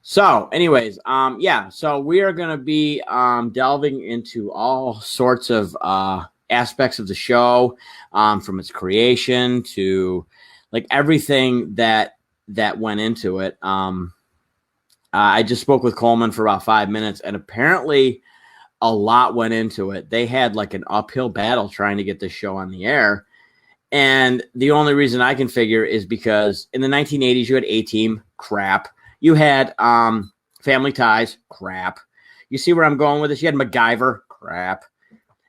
So, anyways, yeah, so we are going to be delving into all sorts of aspects of the show, from its creation to like everything that went into it. I just spoke with Coleman for about 5 minutes, and apparently a lot went into it. They had like an uphill battle trying to get this show on the air. And the only reason I can figure is because in the 1980s, you had A-Team, crap. You had Family Ties, crap. You see where I'm going with this? You had MacGyver, crap.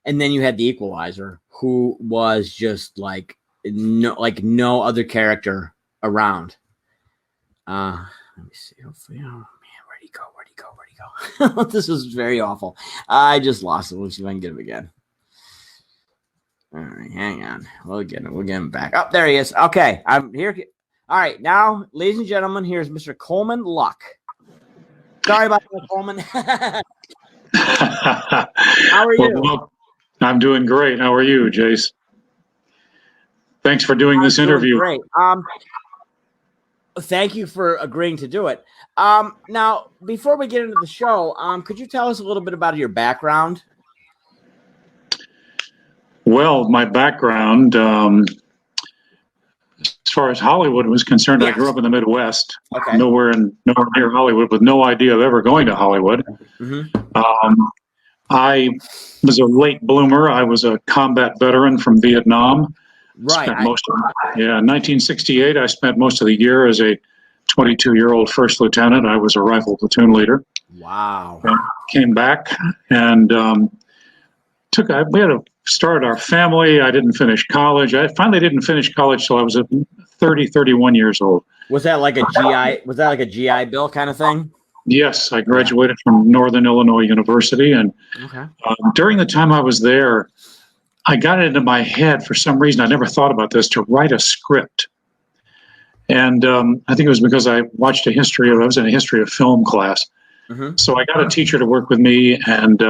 And then you had The Equalizer, who was just like no other character around. Let me see. Hopefully, oh man, where'd he go? This is very awful. I just lost it. Let's see if I can get him again. All right, hang on. We'll get him back. Oh, there he is. Okay, I'm here. All right, now, ladies and gentlemen, here's Mr. Coleman Luck. Sorry about that, Coleman. How are you? Well, I'm doing great. How are you, Jace? Thanks for doing this interview. Great. Thank you for agreeing to do it. Now, before we get into the show, could you tell us a little bit about your background? Well, my background, as far as Hollywood was concerned, yes. I grew up in the Midwest, nowhere near Hollywood, with no idea of ever going to Hollywood. Mm-hmm. I was a late bloomer. I was a combat veteran from Vietnam. Right. In 1968, I spent most of the year as a 22-year-old first lieutenant. I was a rifle platoon leader. Wow. Came back and we had to start our family. I didn't finish college. I finally didn't finish college till I was 31 years old. Was that like a GI Bill kind of thing? Yes, I graduated from Northern Illinois University, and during the time I was there, I got it into my head, for some reason, I never thought about this, to write a script. And I think it was because I was in a history of film class. Mm-hmm. So I got a teacher to work with me, and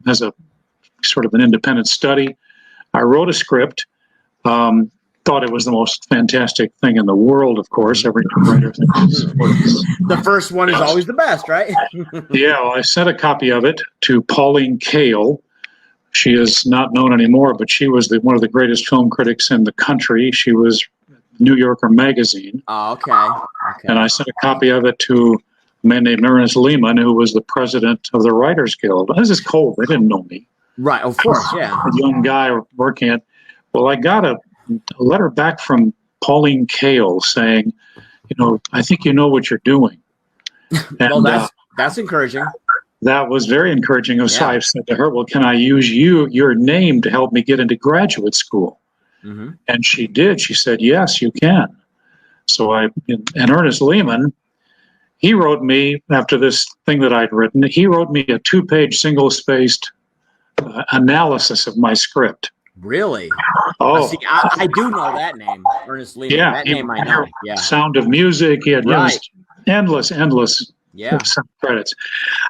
as a sort of an independent study, I wrote a script, thought it was the most fantastic thing in the world, of course. Every writer thinks the first one is always the best, right? Yeah, well, I sent a copy of it to Pauline Kael. She is not known anymore, but she was one of the greatest film critics in the country. She was New Yorker Magazine. Oh, okay. And I sent a copy of it to a man named Ernest Lehman, who was the president of the Writers Guild. This is cold. They didn't know me. Right, of course, yeah. A young guy working at. Well, I got a letter back from Pauline Kael saying, I think you know what you're doing. And, well, that's encouraging. That was very encouraging. So I said to her, well, can I use your name to help me get into graduate school? Mm-hmm. And she did. She said, yes, you can. So and Ernest Lehman, he wrote me, after this thing that I'd written, he wrote me a 2-page single-spaced analysis of my script. Really? Oh. See, I do know that name, Ernest Lehman. Yeah, that name I know. Yeah. Sound of Music. He had endless credits.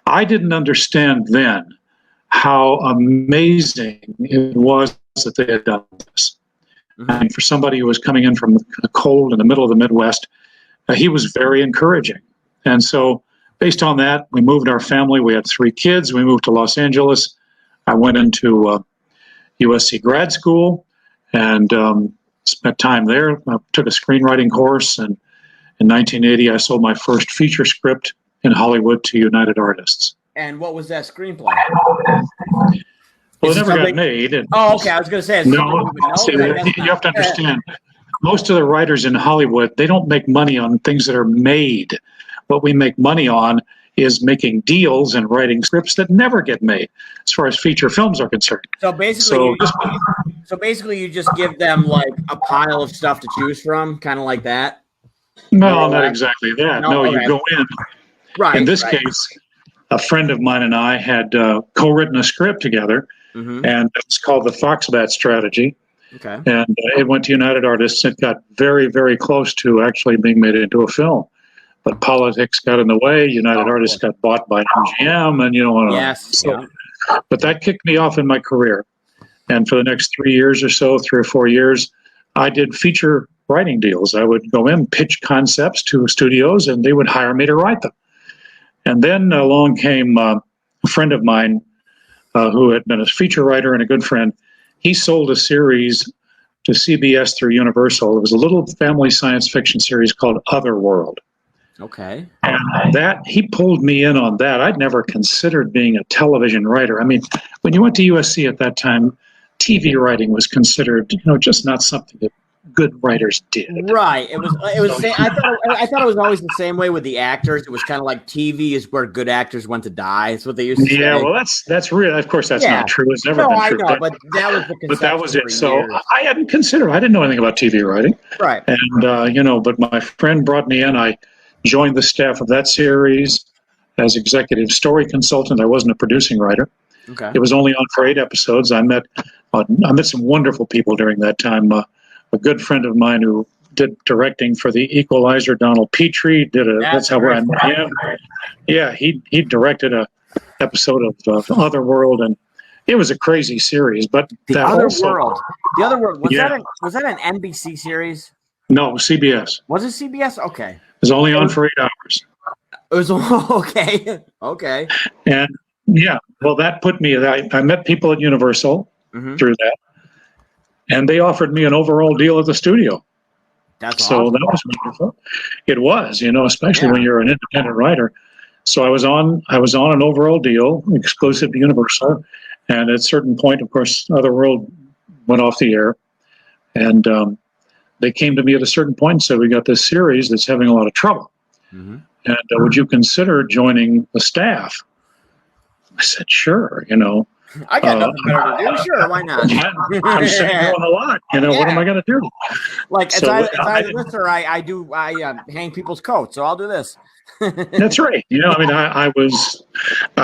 I didn't understand then how amazing it was that they had done this. Mm-hmm. And for somebody who was coming in from the cold in the middle of the Midwest, he was very encouraging. And so based on that, we moved our family. We had 3 kids. We moved to Los Angeles. I went into USC grad school and spent time there. I took a screenwriting course, and in 1980, I sold my first feature script in Hollywood to United Artists. And what was that screenplay? Well, it never got made. Oh, okay. I was going to say. No, you have to understand, most of the writers in Hollywood, they don't make money on things that are made. What we make money on is making deals and writing scripts that never get made, as far as feature films are concerned. So basically, you just give them like a pile of stuff to choose from, kind of like that? No, not exactly that. No, you go in. Right. In this case, a friend of mine and I had co-written a script together, and it's called The Foxbat Strategy. Okay. And it went to United Artists. It got very, very close to actually being made into a film. But politics got in the way. United Artists got bought by MGM, and Yes. But that kicked me off in my career. And for the next 3 years or so, 3 or 4 years, I did feature writing deals. I would go in, pitch concepts to studios, and they would hire me to write them. And then along came a friend of mine who had been a feature writer and a good friend. He sold a series to CBS through Universal. It was a little family science fiction series called Otherworld. Okay. And that, he pulled me in on that. I'd never considered being a television writer. I mean, when you went to USC at that time, TV writing was considered, just not something that good writers did. Right. It was. I thought it was always the same way with the actors. It was kind of like TV is where good actors went to die. That's what they used to say. Yeah. Well, that's real. Of course, that's not true. It's never been true. I know, but that was the concept. But that was it. So I hadn't considered. I didn't know anything about TV writing. Right. And but my friend brought me in. I joined the staff of that series as executive story consultant. I wasn't a producing writer. Okay. It was only on for 8 episodes. I met some wonderful people during that time. A good friend of mine who did directing for The Equalizer, Donald Petrie, that's how I met him. Yeah, he directed a episode of Otherworld, and it was a crazy series. But The Otherworld was that an NBC series? No, CBS. Was it CBS? Okay. It was only on for 8 hours. It was okay. Okay. And yeah, well, that put me. I met people at Universal through that. And they offered me an overall deal at the studio. That's so awesome. That was wonderful. It was, especially when you're an independent writer. So I was on an overall deal, exclusive to Universal. And at a certain point, of course, Otherworld went off the air. And they came to me at a certain point and said, "We got this series that's having a lot of trouble. Mm-hmm. And would you consider joining the staff?" I said, "Sure, I got nothing better to do. Sure, why not?" I'm sitting here on the lot. What am I going to do? Like it's either this or I hang people's coats. So I'll do this. That's right. I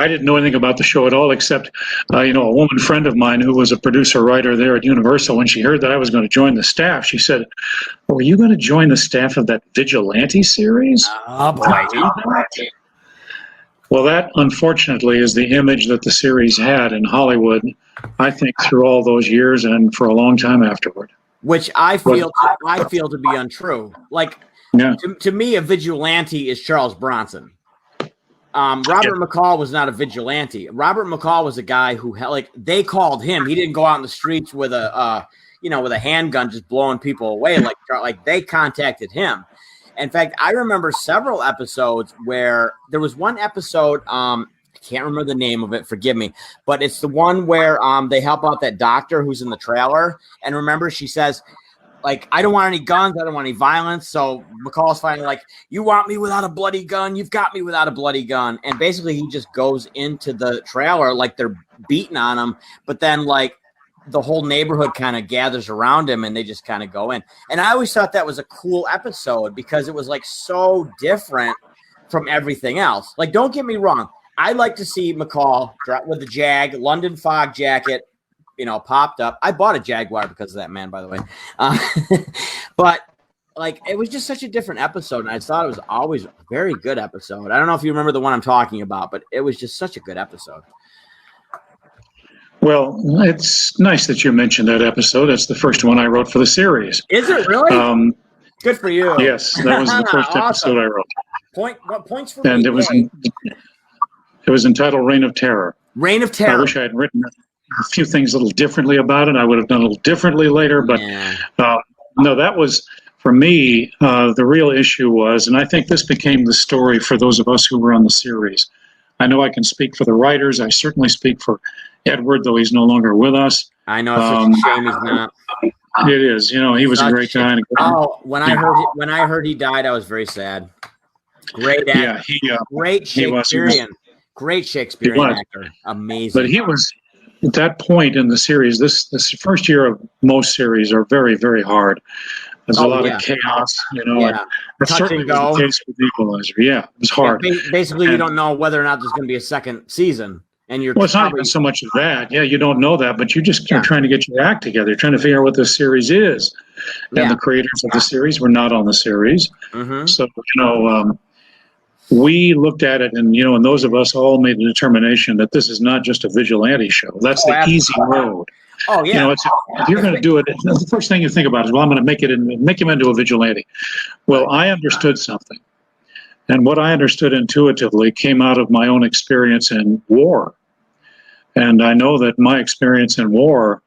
didn't know anything about the show at all, except a woman friend of mine who was a producer writer there at Universal. When she heard that I was going to join the staff, she said, "Oh, are you going to join the staff of that Vigilante series?" Oh boy. Well, that, unfortunately, is the image that the series had in Hollywood, I think, through all those years and for a long time afterward. Which I feel to be untrue. Like, to me, a vigilante is Charles Bronson. Robert McCall was not a vigilante. Robert McCall was a guy who, they called him. He didn't go out in the streets with a handgun just blowing people away. Like they contacted him. In fact, I remember several episodes where there was one episode, I can't remember the name of it, forgive me, but it's the one where they help out that doctor who's in the trailer. And remember, she says, I don't want any guns, I don't want any violence. So McCall's finally like, "You want me without a bloody gun? You've got me without a bloody gun." And basically he just goes into the trailer like they're beating on him, but then the whole neighborhood kind of gathers around him and they just kind of go in. And I always thought that was a cool episode because it was so different from everything else. Don't get me wrong. I like to see McCall with the Jag, London fog jacket, popped up. I bought a Jaguar because of that man, by the way. But it was just such a different episode. And I thought it was always a very good episode. I don't know if you remember the one I'm talking about, but it was just such a good episode. Well, it's nice that you mentioned that episode. That's the first one I wrote for the series. Is it really? Good for you. Yes, that was the first episode I wrote. What points for me? And it was entitled Reign of Terror. Reign of Terror. I wish I had written a few things a little differently about it. I would have done a little differently later. But no, that was, for me, the real issue was, and I think this became the story for those of us who were on the series. I know I can speak for the writers. I certainly speak for Edward, though he's no longer with us. I know, it's such a shame he's not. It is. He was a great guy. When I heard he died, I was very sad. Great actor. Yeah, great Shakespearean. Great Shakespearean actor. Amazing. But he was, at that point in the series, this first year of most series are very, very hard. There's a lot of chaos, That's certainly was the case with Equalizer. Yeah, it was hard. Basically, you don't know whether or not there's going to be a second season. And it's not even so much of that. Yeah, you don't know that, but you just are trying to get your act together. You're trying to figure out what this series is. And the creators of the series were not on the series. Mm-hmm. So, we looked at it and those of us all made the determination that this is not just a vigilante show. That's the easy road. Oh, yeah. If you're going to do it, the first thing you think about is, well, I'm going to make him into a vigilante. Well, I understood something. And what I understood intuitively came out of my own experience in war. And I know that my experience in war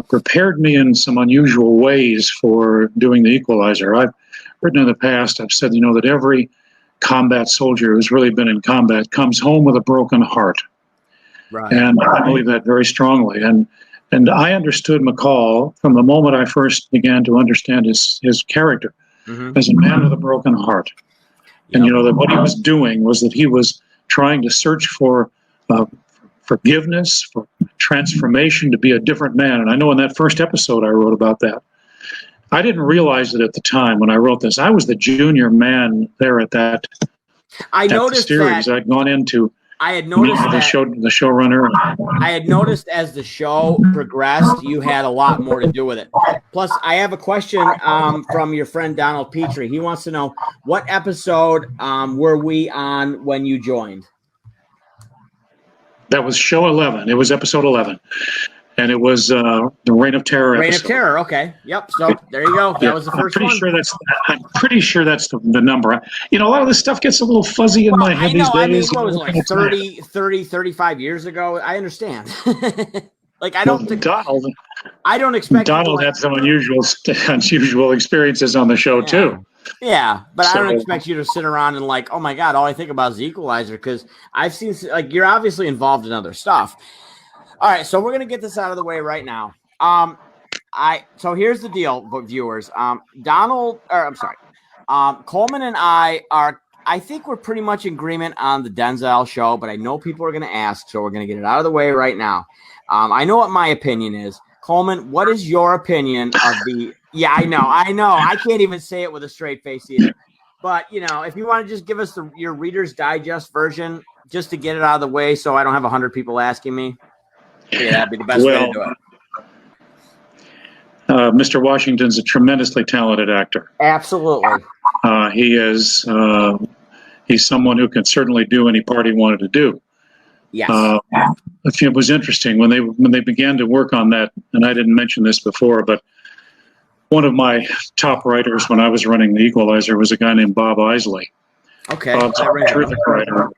prepared me in some unusual ways for doing the Equalizer. I've written in the past, I've said, that every combat soldier who's really been in combat comes home with a broken heart. Right. And I believe that very strongly. And I understood McCall from the moment I first began to understand his character as a man with a broken heart. And, that what he was doing was that he was trying to search for forgiveness, for transformation, to be a different man. And I know in that first episode I wrote about that. I didn't realize it at the time when I wrote this. I was the junior man there at that. I noticed the series. that. I'd gone into. I had noticed the showrunner. I had noticed as the show progressed, you had a lot more to do with it. Plus, I have a question from your friend Donald Petrie. He wants to know, what episode were we on when you joined? That was show 11. It was episode 11. And it was the Reign of Terror episode. Reign of Terror, okay. Yep, so there you go. That was the first one. I'm pretty sure that's the number. A lot of this stuff gets a little fuzzy in my head these days. I mean, what was it, like 30, 35 years ago? I understand. I don't expect Donald had some unusual experiences on the show, too. Yeah, but I don't expect you to sit around and oh my God, all I think about is the Equalizer, because I've seen, you're obviously involved in other stuff. All right, so we're going to get this out of the way right now. So here's the deal, viewers. Coleman and I think we're pretty much in agreement on the Denzel show, but I know people are going to ask, so we're going to get it out of the way right now. I know what my opinion is. Coleman, what is your opinion of the... Yeah, I know. I can't even say it with a straight face either. But, if you want to just give us your Reader's Digest version, just to get it out of the way so I don't have 100 people asking me. Yeah, that'd be the best way to do it. Mr. Washington's a tremendously talented actor. Absolutely. He's someone who can certainly do any part he wanted to do. Yes. It was interesting when they began to work on that, and I didn't mention this before, but one of my top writers when I was running the Equalizer was a guy named Bob Isley. Okay. Bob's a terrific writer.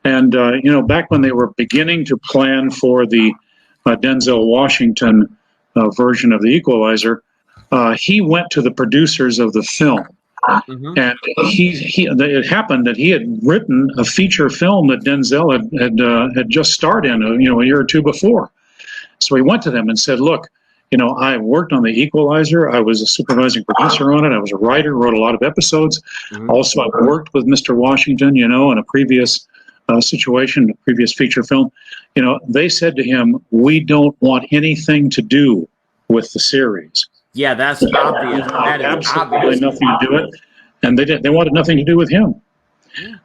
And, back when they were beginning to plan for the Denzel Washington version of the Equalizer, he went to the producers of the film. And it happened that he had written a feature film that Denzel had just starred in a year or two before. So he went to them and said, look, I worked on the Equalizer. I was a supervising producer on it. I was a writer, wrote a lot of episodes. Also, I worked with Mr. Washington, in a previous situation, a previous feature film. They said to him, we don't want anything to do with the series. Yeah, that's obvious. That is absolutely obvious. Nothing to do with it. And they wanted nothing to do with him.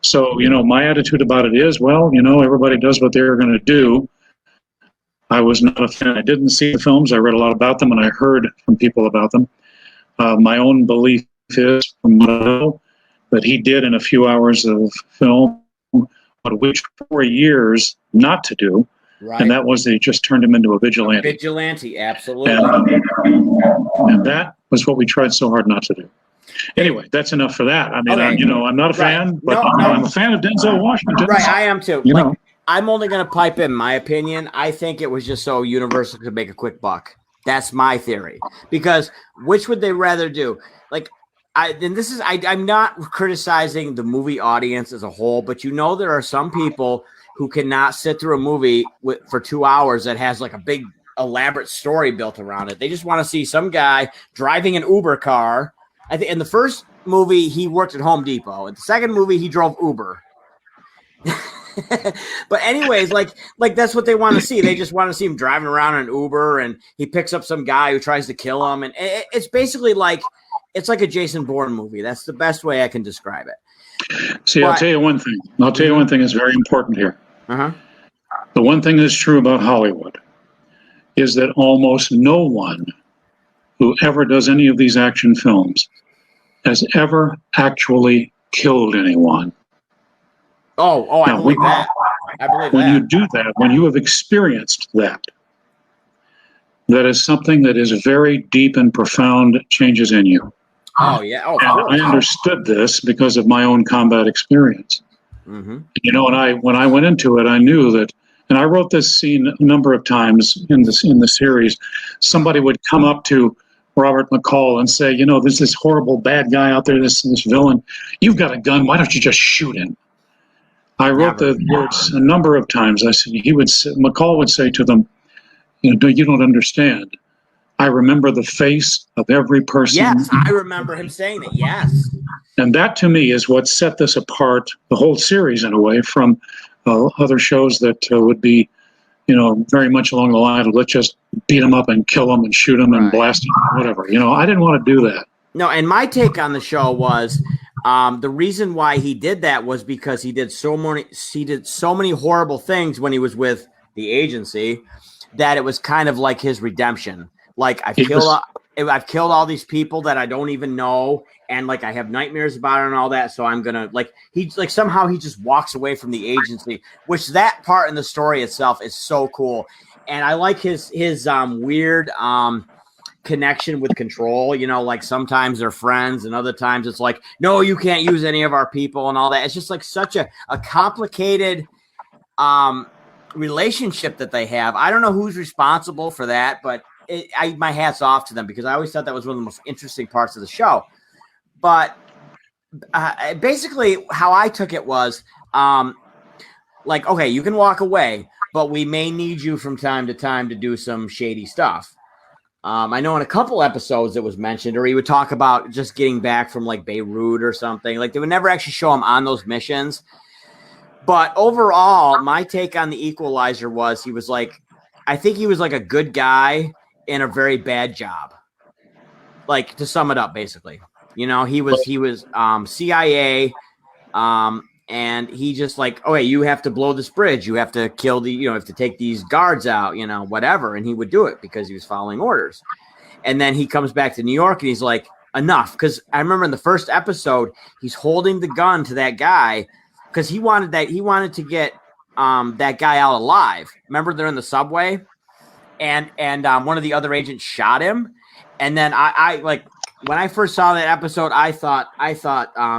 So, my attitude about it is, well, everybody does what they're going to do. I was not a fan. I didn't see the films. I read a lot about them, and I heard from people about them. My own belief is, from what I know, that he did in a few hours of film what we took 4 years not to do, and that was they just turned him into a vigilante. Vigilante, absolutely. And that was what we tried so hard not to do. Anyway, that's enough for that. I mean, I'm not a fan, but I'm a fan of Denzel Washington. Right, I am too. I'm only going to pipe in my opinion. I think it was just so Universal could make a quick buck. That's my theory. Because which would they rather do? I'm not criticizing the movie audience as a whole, but there are some people who cannot sit through a movie for 2 hours that has a big elaborate story built around it. They just want to see some guy driving an Uber car. I think in the first movie he worked at Home Depot. In the second movie he drove Uber. But anyways, that's what they want to see. They just want to see him driving around in an Uber, and he picks up some guy who tries to kill him, and it's basically it's like a Jason Bourne movie. That's the best way I can describe it. See, I'll tell you one thing. I'll tell you one thing that's very important here. The one thing that's true about Hollywood is that almost no one who ever does any of these action films has ever actually killed anyone. I believe that. When you do that, when you have experienced that, that is something that is very deep and profound changes in you. Oh, yeah. Oh, and I understood this because of my own combat experience. Mm-hmm. You know, and when I went into it, I knew that, and I wrote this scene a number of times in the series. Somebody would come up to Robert McCall and say, you know, there's this horrible bad guy out there, this villain. You've got a gun. Why don't you just shoot him? I wrote the words a number of times. I said, McCall would say to them, you know, you don't understand. I remember the face of every person. Yes, I remember him saying that. Yes. And that to me is what set this apart, the whole series in a way, from other shows that would be, you know, very much along the line of let's just beat them up and kill them and shoot them and blast them, whatever. You know, I didn't want to do that. No, and my take on the show was the reason why he did that was because he did so many horrible things when he was with the agency that it was kind of like his redemption. Like I've killed all these people that I don't even know, and like I have nightmares about it and all that. So I'm gonna somehow he just walks away from the agency, which that part in the story itself is so cool. And I like his weird connection with Control. You know, like sometimes they're friends, and other times it's like, no, you can't use any of our people and all that. It's just like such a complicated relationship that they have. I don't know who's responsible for that, but my hat's off to them because I always thought that was one of the most interesting parts of the show. But basically how I took it was like, okay, you can walk away, but we may need you from time to time to do some shady stuff. I know in a couple episodes it was mentioned, or he would talk about just getting back from like Beirut or something. Like they would never actually show him on those missions. But overall, my take on the Equalizer was I think he was like a good guy in a very bad job. Like to sum it up, basically, you know, he was CIA, and he just like, okay, you have to blow this bridge, you have to kill you have to take these guards out, you know, whatever, and he would do it because he was following orders. And then he comes back to New York and he's like, enough, because I remember in the first episode he's holding the gun to that guy because he wanted to get that guy out alive. Remember, they're in the subway. And one of the other agents shot him, and then I like when I first saw that episode, I thought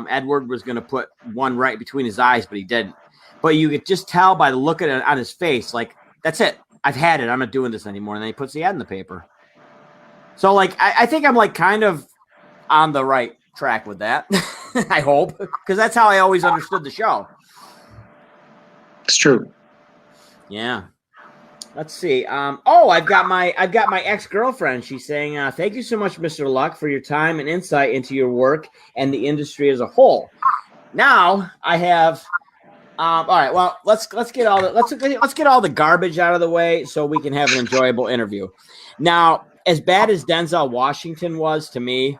Edward was going to put one right between his eyes, but he didn't. But you could just tell by the look at it on his face, like that's it. I've had it. I'm not doing this anymore. And then he puts the ad in the paper. So like I think I'm like kind of on the right track with that. I hope, because that's how I always understood the show. It's true. Yeah. Let's see. I've got my ex-girlfriend. She's saying, thank you so much, Mr. Luck, for your time and insight into your work and the industry as a whole. Now I have. All right. Well, let's get all the garbage out of the way so we can have an enjoyable interview. Now, as bad as Denzel Washington was to me,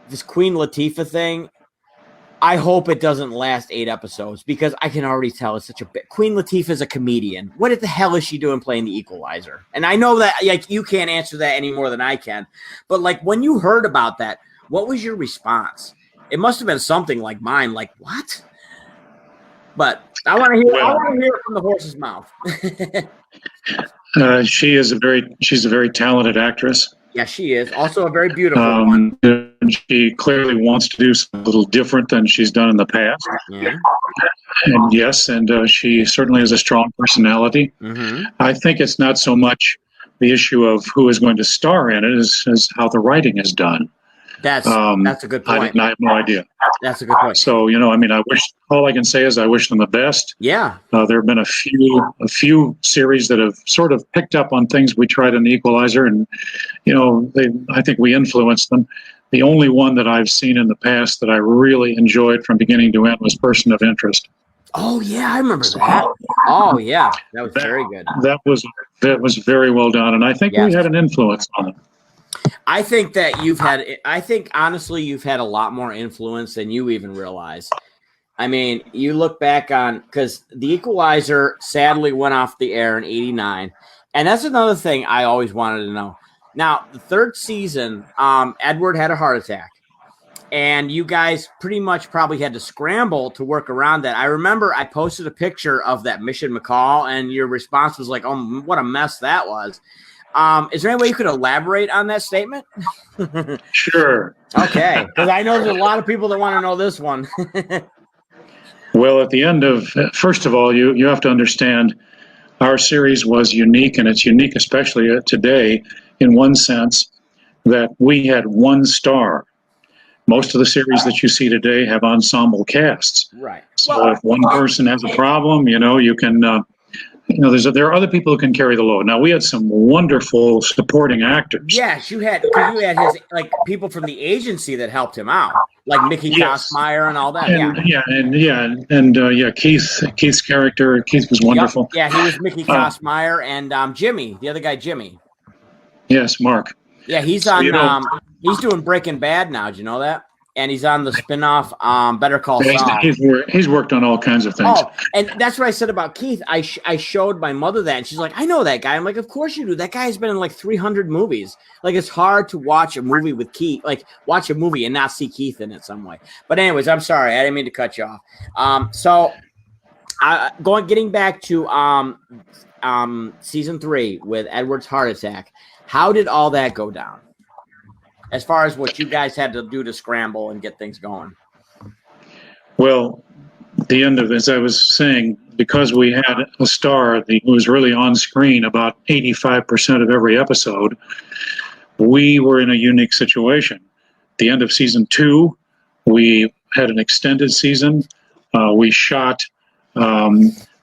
this Queen Latifah thing, I hope it doesn't last 8 episodes because I can already tell it's such a bit. Queen Latifah is a comedian. What the hell is she doing playing the Equalizer? And I know that like you can't answer that any more than I can. But like when you heard about that, what was your response? It must have been something like mine, like what? But I want to hear it from the horse's mouth. She's a very talented actress. Yeah, she is. Also a very beautiful one. She clearly wants to do something a little different than she's done in the past. Yeah. And yes, she certainly has a strong personality. Mm-hmm. I think it's not so much the issue of who is going to star in it as how the writing is done. That's a good point. I have no idea. That's a good point. So, you know, I mean, all I can say is I wish them the best. Yeah. There have been a few series that have sort of picked up on things we tried in the Equalizer, and, you know, I think we influenced them. The only one that I've seen in the past that I really enjoyed from beginning to end was Person of Interest. Oh yeah, I remember that. Oh yeah, that was very good. That was very well done, and I think we had an influence on it. I think that honestly you've had a lot more influence than you even realize. I mean, you look back on, because The Equalizer sadly went off the air in '89, and that's another thing I always wanted to know. Now, the third season, Edward had a heart attack, and you guys pretty much probably had to scramble to work around that. I remember I posted a picture of that Mission McCall, and your response was like, "Oh, what a mess that was." Is there any way you could elaborate on that statement? Sure. Okay, because I know there's a lot of people that want to know this one. Well, at the end of, first of all, you have to understand our series was unique, and it's unique especially today in one sense that we had one star. Most of the series that you see today have ensemble casts. Right. So if one person has a problem, you can, there are other people who can carry the load. Now, we had some wonderful supporting actors. Yes, you had his people from the agency that helped him out, like Mickey Kosmeyer and all that. Keith's character, Keith was wonderful. Yep. Yeah, he was Mickey Kosmeyer and Jimmy, the other guy, Jimmy. Yes, Mark. Yeah, he's on. He's doing Breaking Bad now. Do you know that? And he's on the spinoff Better Call Saul. He's worked on all kinds of things. Oh, and that's what I said about Keith. I showed my mother that, and she's like, "I know that guy." I'm like, "Of course you do. That guy's been in like 300 movies. Like, it's hard to watch a movie with Keith, like watch a movie and not see Keith in it some way." But anyways, I'm sorry, I didn't mean to cut you off. Getting back to season 3 with Edward's heart attack. How did all that go down? As far as what you guys had to do to scramble and get things going. Well, at the end of, as I was saying, because we had a star who was really on screen about 85% of every episode, we were in a unique situation. At the end of season 2, we had an extended season. We shot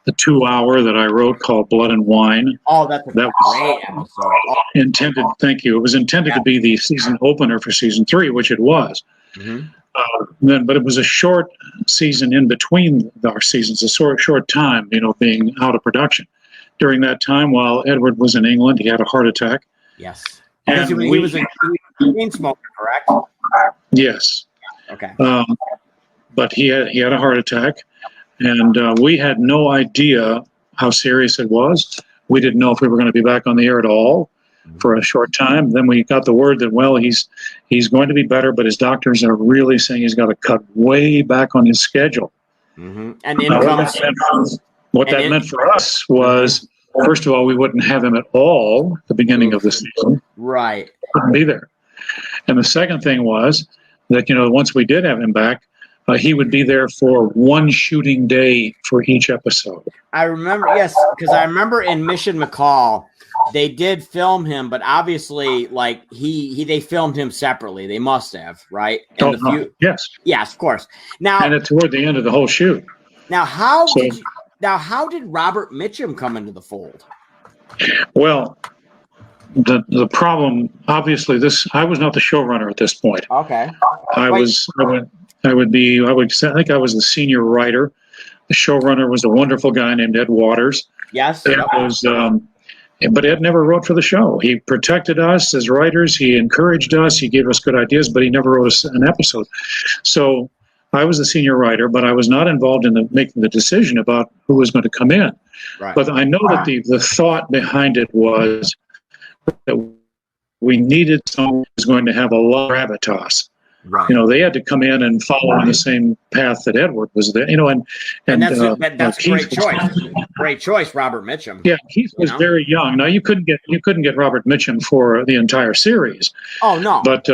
the 2-hour that I wrote called Blood and Wine. Oh, that was great episode. Intended, thank you. It was intended to be the season opener for season 3, which it was. Mm-hmm. But it was a short season in between our seasons, a short time, being out of production. During that time, while Edward was in England, he had a heart attack. Yes. And he was a chain smoker, correct? Yes. Okay. But he had a heart attack. And we had no idea how serious it was. We didn't know if we were going to be back on the air at all for a short time. Then we got the word that, well, he's going to be better, but his doctors are really saying he's got to cut way back on his schedule. Mm-hmm. And what that meant for us was, first of all, we wouldn't have him at all at the beginning of the season. Right. Wouldn't be there. And the second thing was that, once we did have him back, he would be there for one shooting day for each episode. I remember, yes, because I remember in Mission McCall, they did film him, but obviously, like they filmed him separately. They must have, right? Yes, of course. Now, and it's toward the end of the whole shoot. Now, how did Robert Mitchum come into the fold? Well, the problem, obviously, I was not the showrunner at this point. Okay, I think I was the senior writer. The showrunner was a wonderful guy named Ed Waters. Yes. But Ed never wrote for the show. He protected us as writers. He encouraged us. He gave us good ideas, but he never wrote us an episode. So I was the senior writer, but I was not involved in making the decision about who was going to come in. Right. But I know that the thought behind it was that we needed someone who was going to have a lot of gravitas. Right. They had to come in and follow in the same path that Edward was there. And that's a great choice. Great choice, Robert Mitchum. Yeah, Keith was very young. Now you couldn't get Robert Mitchum for the entire series. Oh no! But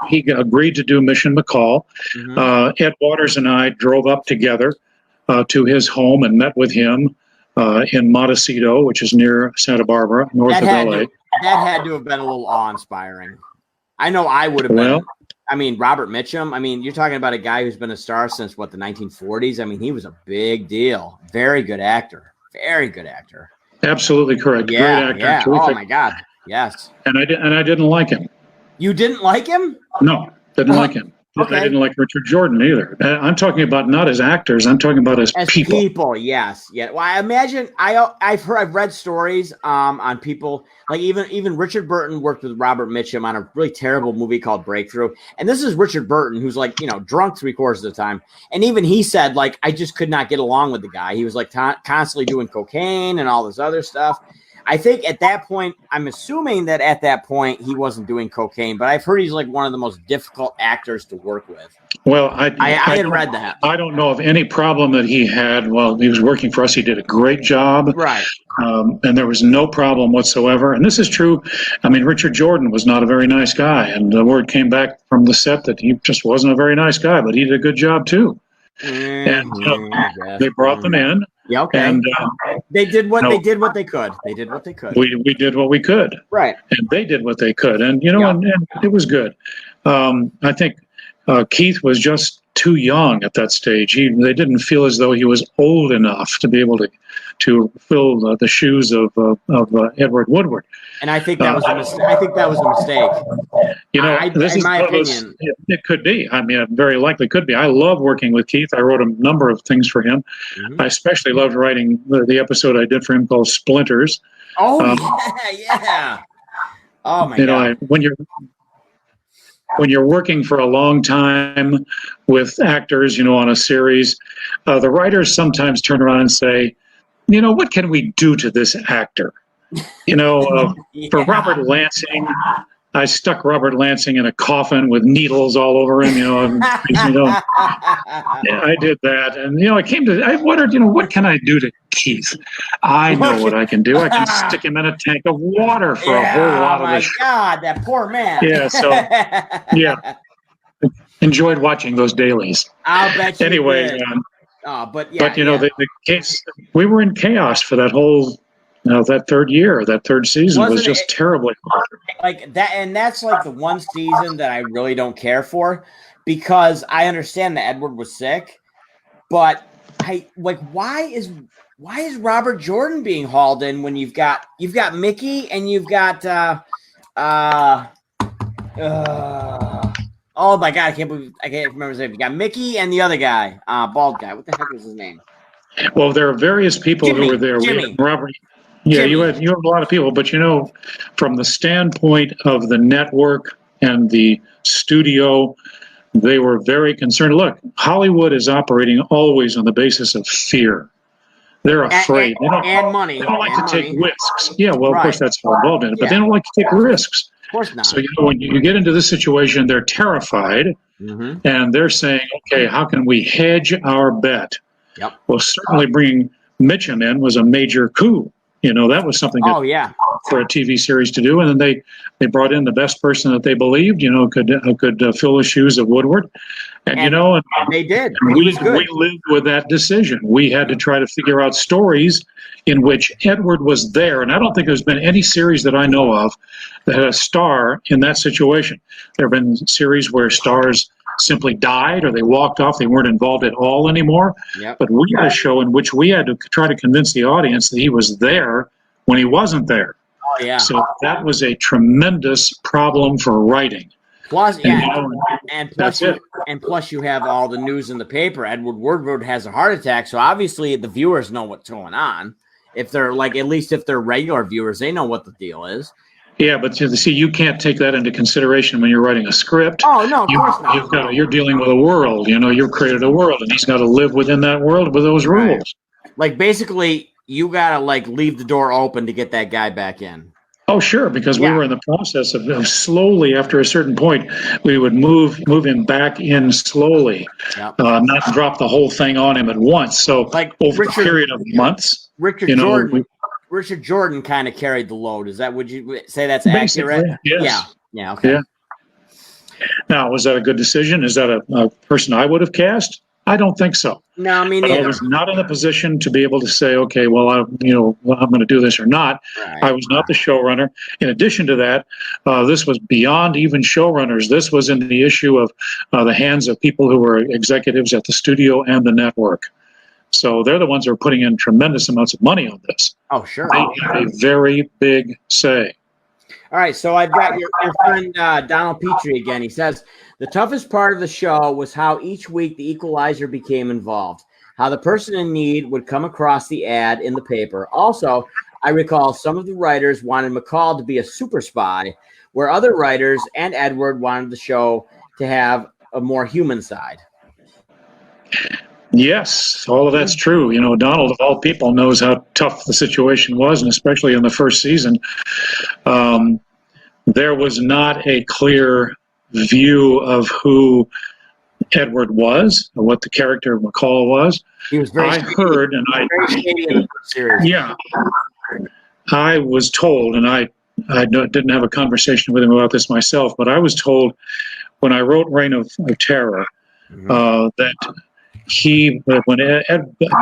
he agreed to do Mission McCall. Mm-hmm. Ed Waters and I drove up together to his home and met with him in Montecito, which is near Santa Barbara, north of LA. That had to have been a little awe-inspiring. I know I would have been. I mean, Robert Mitchum, you're talking about a guy who's been a star since, the 1940s? He was a big deal. Very good actor. Very good actor. Absolutely correct. Yeah, great actor. Yeah. Oh, my God. Yes. And I didn't like him. You didn't like him? No, didn't like him. Okay. I didn't like Richard Jordan either. I'm talking about not as actors. I'm talking about as people. People, yes, yeah. Well, I imagine I've read stories on people like even Richard Burton worked with Robert Mitchum on a really terrible movie called Breakthrough, and this is Richard Burton who's drunk 3/4 of the time, and even he said I just could not get along with the guy. He was constantly doing cocaine and all this other stuff. I think at that point, I'm assuming that at that point he wasn't doing cocaine, but I've heard he's one of the most difficult actors to work with. Well, I had read that. I don't know of any problem that he had while he was working for us. He did a great job. Right. And there was no problem whatsoever. And this is true. I mean, Richard Jordan was not a very nice guy. And the word came back from the set that he just wasn't a very nice guy, but he did a good job, too. And they brought them in. Yeah, okay. And they did what they did what they could. They did what they could. We did what we could. Right. And they did what they could. And, and it was good. I think Keith was just too young at that stage. They didn't feel as though he was old enough to be able to fill the shoes of Edward Woodward. And I think that was a mistake. I think that was a mistake. This is my opinion. It could be. I mean, it very likely could be. I love working with Keith. I wrote a number of things for him. Mm-hmm. I especially loved writing the episode I did for him called Splinters. Oh, yeah. Oh, my God. When you're working for a long time with actors, on a series, the writers sometimes turn around and say, what can we do to this actor? For Robert Lansing, I stuck Robert Lansing in a coffin with needles all over him, I did that. And, I wondered, what can I do to Keith? I know what I can do. I can stick him in a tank of water for a whole lot of the show. Oh, my God, that poor man. Yeah, so, yeah. Enjoyed watching those dailies. I'll bet you anyway, did. The case, we were in chaos for that whole, that third season was just terribly hard. Like that, and that's like the one season that I really don't care for, because I understand that Edward was sick, but why is Robert Jordan being hauled in when you've got Mickey and you've got oh my God, I can't remember his name. You got Mickey and the other guy, bald guy. What the heck was his name? Well, there are various people who were there. Jimmy. Robert. Yeah, you have a lot of people, but from the standpoint of the network and the studio, they were very concerned. Look, Hollywood is operating always on the basis of fear. They're afraid. And money. They don't like to take risks. Yeah, well, right. Of course, that's all involved in it, but they don't like to take risks. Of course not. So, when you get into this situation, they're terrified, and they're saying, okay, how can we hedge our bet? Yep. Well, certainly bringing Mitchum in was a major coup. That was something for a TV series to do. And then they brought in the best person that they believed, could fill the shoes of Woodward. And they did. We lived with that decision. We had to try to figure out stories in which Edward was there. And I don't think there's been any series that I know of that had a star in that situation. There have been series where stars simply died or they walked off. They weren't involved at all anymore. Yep. But we had a show in which we had to try to convince the audience that he was there when he wasn't there. Oh, yeah. So that was a tremendous problem for writing. Plus, plus you have all the news in the paper. Edward Woodward has a heart attack, so obviously the viewers know what's going on. If they're at least if they're regular viewers, they know what the deal is. Yeah, but you can't take that into consideration when you're writing a script. Oh, no, of course not. You're dealing with a world. You've created a world, and he's got to live within that world with those rules. Like, basically, you got to, leave the door open to get that guy back in. Oh, sure, because we were in the process of slowly, after a certain point, we would move him back in slowly, not drop the whole thing on him at once. So, over a period of months, Richard Jordan kind of carried the load. Would you say that's accurate? Yes. Yeah. Okay. Yeah. Now, was that a good decision? Is that a person I would have cast? I don't think so. No, I mean, I was not in a position to be able to say, okay, well, I'm going to do this or not. Right. I was not the showrunner. In addition to that, this was beyond even showrunners. This was in the issue of the hands of people who were executives at the studio and the network. So they're the ones who are putting in tremendous amounts of money on this. Oh, sure. They have a very big say. All right, so I've got your friend Donald Petrie again. He says, the toughest part of the show was how each week the equalizer became involved, how the person in need would come across the ad in the paper. Also, I recall some of the writers wanted McCall to be a super spy, where other writers and Edward wanted the show to have a more human side. Yes, all of that's true. Donald, of all people, knows how tough the situation was, and especially in the first season, there was not a clear view of who Edward was, or what the character of McCall was. He was very shady in the series. Yeah. I was told, and I didn't have a conversation with him about this myself, but I was told when I wrote Reign of Terror that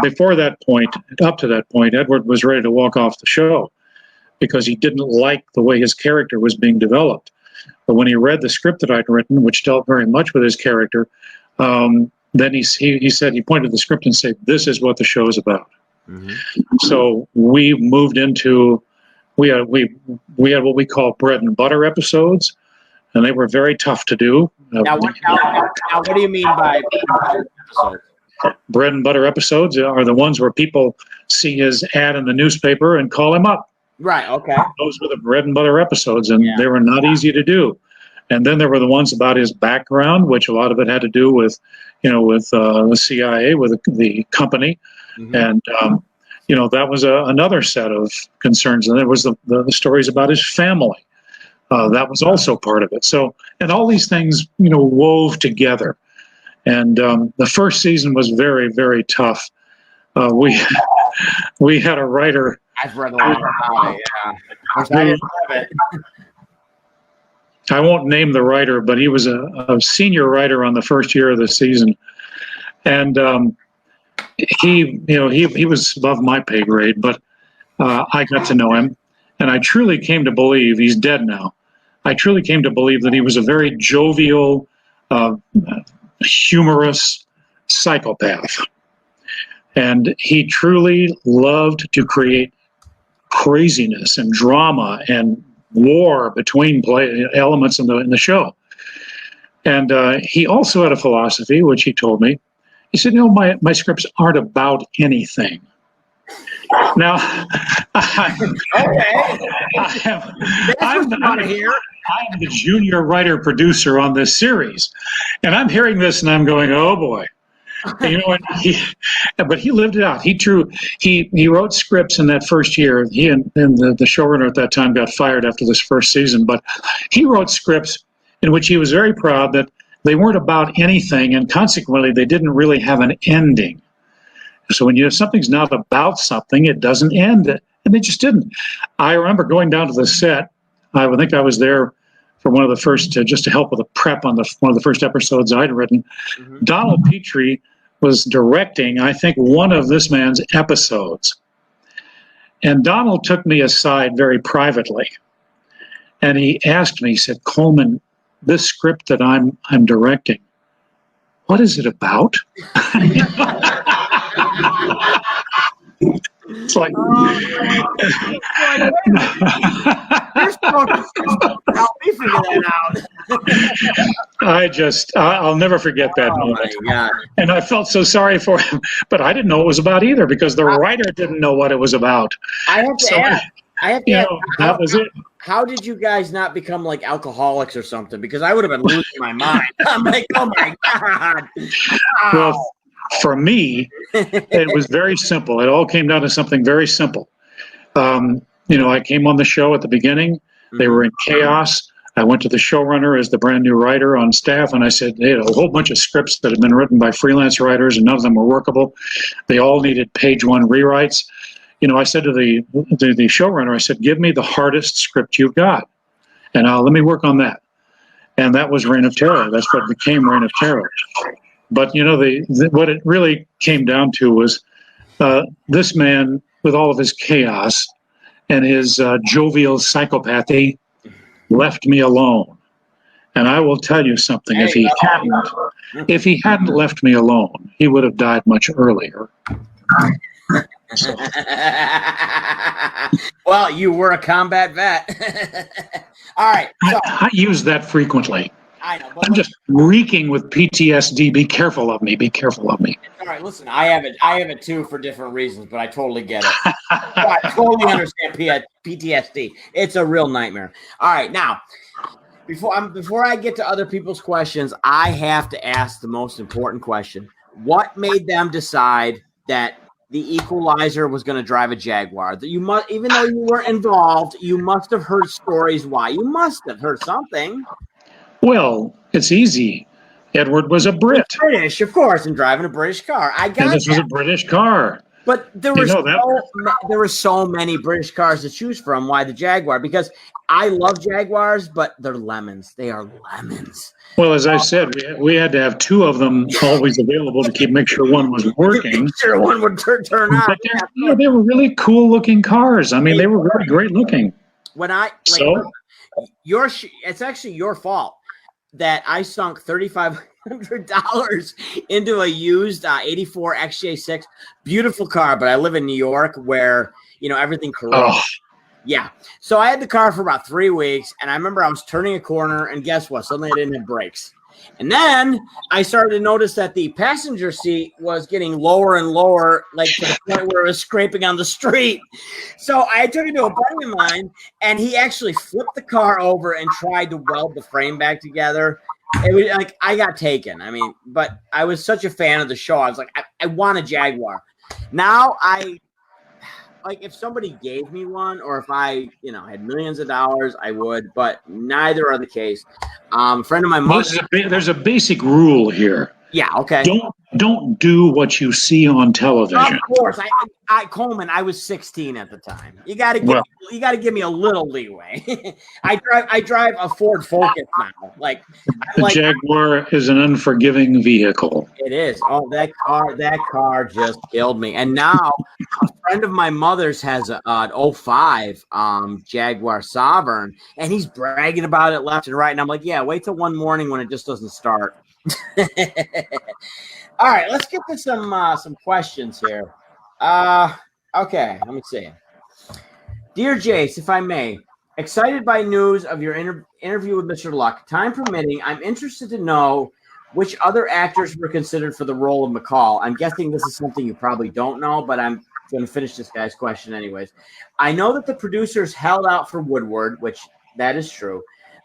before that point, up to that point, Edward was ready to walk off the show because he didn't like the way his character was being developed. But when he read the script that I'd written, which dealt very much with his character, then he said, he pointed to the script and said, "This is what the show is about." So we moved into, we had what we call bread and butter episodes, and they were very tough to do. Now, what do you mean by episodes? Bread and butter episodes are the ones where people see his ad in the newspaper and call him up. Right. Okay. Those were the bread and butter episodes, and they were not easy to do. And then there were the ones about his background, which a lot of it had to do with, with the CIA, with the company, and that was another set of concerns. And there was the stories about his family. That was also part of it. So, and all these things, wove together. And the first season was very, very tough. We had a writer. I've read a lot about it, I won't name the writer, but he was a senior writer on the first year of the season. And he was above my pay grade, but I got to know him. And I truly came to believe, he's dead now, I truly came to believe that he was a very jovial, humorous psychopath. And he truly loved to create craziness and drama and war between elements in the show. And he also had a philosophy, which he told me. He said, my scripts aren't about anything. Now, I'm the junior writer-producer on this series, and I'm hearing this and I'm going, oh boy. But he lived it out. He wrote scripts in that first year. He and the showrunner at that time got fired after this first season, but he wrote scripts in which he was very proud that they weren't about anything, and consequently they didn't really have an ending. So when something's not about something, it doesn't end, and it just didn't. I remember going down to the set. I think I was there for one of the first, just to help with the prep on one of the first episodes I'd written. Donald Petrie was directing, I think, one of this man's episodes. And Donald took me aside very privately, and he asked me, he said, "Coleman, this script that I'm directing, what is it about?" It's like, you're supposed to help me figure that out. I'll never forget that moment. And I felt so sorry for him, but I didn't know what it was about either, because the writer didn't know what it was about. I have to ask. That was it. How did you guys not become like alcoholics or something? Because I would have been losing my mind. I'm like, oh my God. Wow. Well, for me, it was very simple. It all came down to something very simple. I came on the show at the beginning. They were in chaos. I went to the showrunner as the brand new writer on staff, and I said, they had a whole bunch of scripts that had been written by freelance writers, and none of them were workable. They all needed page one rewrites. I said to the showrunner, I said, "Give me the hardest script you've got, and let me work on that." And that was Reign of Terror. That's what became Reign of Terror. But what it really came down to was this man, with all of his chaos and his jovial psychopathy, left me alone. And I will tell you something: if he hadn't left me alone, he would have died much earlier. So. Well, you were a combat vet. All right. So. I use that frequently. I know. I'm just reeking with PTSD. Be careful of me. Be careful of me. All right, listen. I have it too for different reasons, but I totally get it. I totally understand PTSD. It's a real nightmare. All right, now before I get to other people's questions, I have to ask the most important question: what made them decide that the Equalizer was going to drive a Jaguar? That you must, even though you weren't involved, you must have heard stories why. You must have heard something. Well, it's easy. Edward was a Brit. British, of course, and driving a British car. I got and this was a British car. But there were so many British cars to choose from. Why the Jaguar? Because I love Jaguars, but they're lemons. They are lemons. Well, as I said, we had to have two of them always available to make sure one was working. Sure, one would turn on. But they were really cool looking cars. I mean, they were really great looking. It's actually your fault that I sunk $3,500 into a used 84 XJ6. Beautiful car, but I live in New York where, everything corrodes. Oh. Yeah. So I had the car for about 3 weeks, and I remember I was turning a corner, and guess what? Suddenly I didn't have brakes. And then I started to notice that the passenger seat was getting lower and lower, like to the point where it was scraping on the street. So I took it to a buddy of mine, and he actually flipped the car over and tried to weld the frame back together. It was like I got taken. I mean, but I was such a fan of the show. I was like, I want a Jaguar. Now if somebody gave me one, or if I, had millions of dollars, I would, but neither are the case. A friend of my mom. There's a basic rule here. Yeah. Okay. Don't do what you see on television. Of course, Coleman. I was 16 at the time. You got to give me a little leeway. I drive a Ford Focus now. The Jaguar is an unforgiving vehicle. It is. Oh, that car just killed me. And now a friend of my mother's has an 05 Jaguar Sovereign, and he's bragging about it left and right. And I'm like, yeah, wait till one morning when it just doesn't start. All right, let's get to some questions here. Okay, let me see. Dear Jace, if I may, excited by news of your interview with Mr. Luck. Time permitting, I'm interested to know which other actors were considered for the role of McCall. I'm guessing this is something you probably don't know, but I'm going to finish this guy's question anyways. I know that the producers held out for Woodward, which that is true.